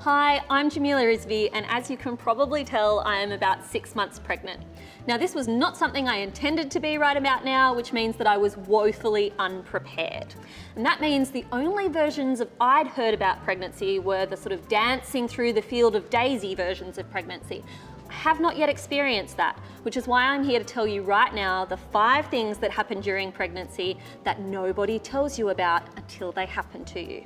Hi, I'm Jamila Rizvi, and as you can probably tell, I am about 6 months pregnant. Now, this was not something I intended to be right about now, which means that I was woefully unprepared. And that means the only versions I'd heard about pregnancy were the sort of dancing through the field of daisy versions of pregnancy. I have not yet experienced that, which is why I'm here to tell you right now the 5 things that happen during pregnancy that nobody tells you about until they happen to you.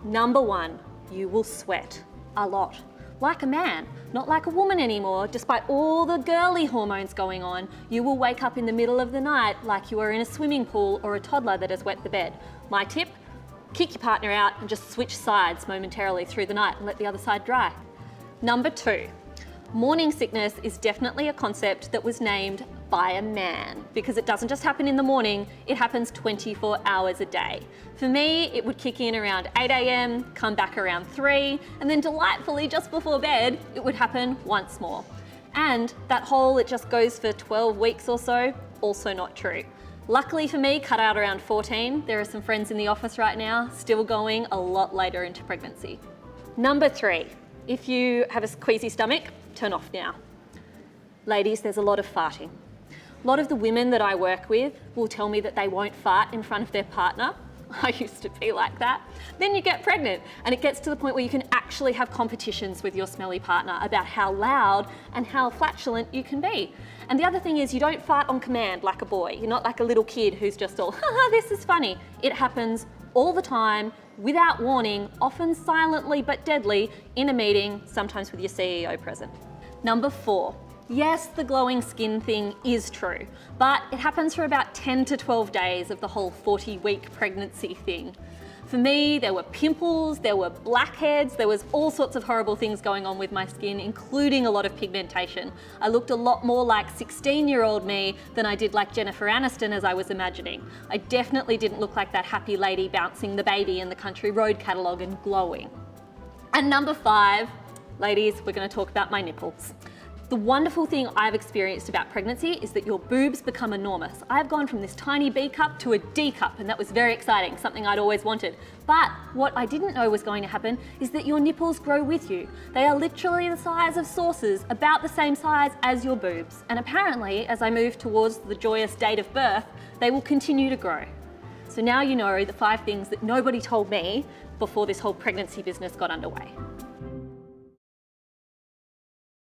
Number 1, you will sweat a lot. Like a man, not like a woman anymore. Despite all the girly hormones going on, you will wake up in the middle of the night like you are in a swimming pool or a toddler that has wet the bed. My tip, kick your partner out and just switch sides momentarily through the night and let the other side dry. Number 2, morning sickness is definitely a concept that was named by a man because it doesn't just happen in the morning, it happens 24 hours a day. For me, it would kick in around 8 a.m, come back around 3, and then delightfully just before bed, it would happen once more. And that whole it just goes for 12 weeks or so, also not true. Luckily for me, cut out around 14. There are some friends in the office right now still going a lot later into pregnancy. Number 3, if you have a queasy stomach, turn off now. Ladies, there's a lot of farting. A lot of the women that I work with will tell me that they won't fart in front of their partner. I used to be like that. Then you get pregnant and it gets to the point where you can actually have competitions with your smelly partner about how loud and how flatulent you can be. And the other thing is you don't fart on command like a boy. You're not like a little kid who's just all, haha, this is funny. It happens all the time, without warning, often silently but deadly, in a meeting, sometimes with your CEO present. Number 4. Yes, the glowing skin thing is true, but it happens for about 10 to 12 days of the whole 40-week pregnancy thing. For me, there were pimples, there were blackheads, there was all sorts of horrible things going on with my skin, including a lot of pigmentation. I looked a lot more like 16-year-old me than I did like Jennifer Aniston as I was imagining. I definitely didn't look like that happy lady bouncing the baby in the country road catalogue and glowing. And number 5, ladies, we're going to talk about my nipples. The wonderful thing I've experienced about pregnancy is that your boobs become enormous. I've gone from this tiny B cup to a D cup, and that was very exciting, something I'd always wanted. But what I didn't know was going to happen is that your nipples grow with you. They are literally the size of saucers, about the same size as your boobs. And apparently, as I move towards the joyous date of birth, they will continue to grow. So now you know the 5 things that nobody told me before this whole pregnancy business got underway.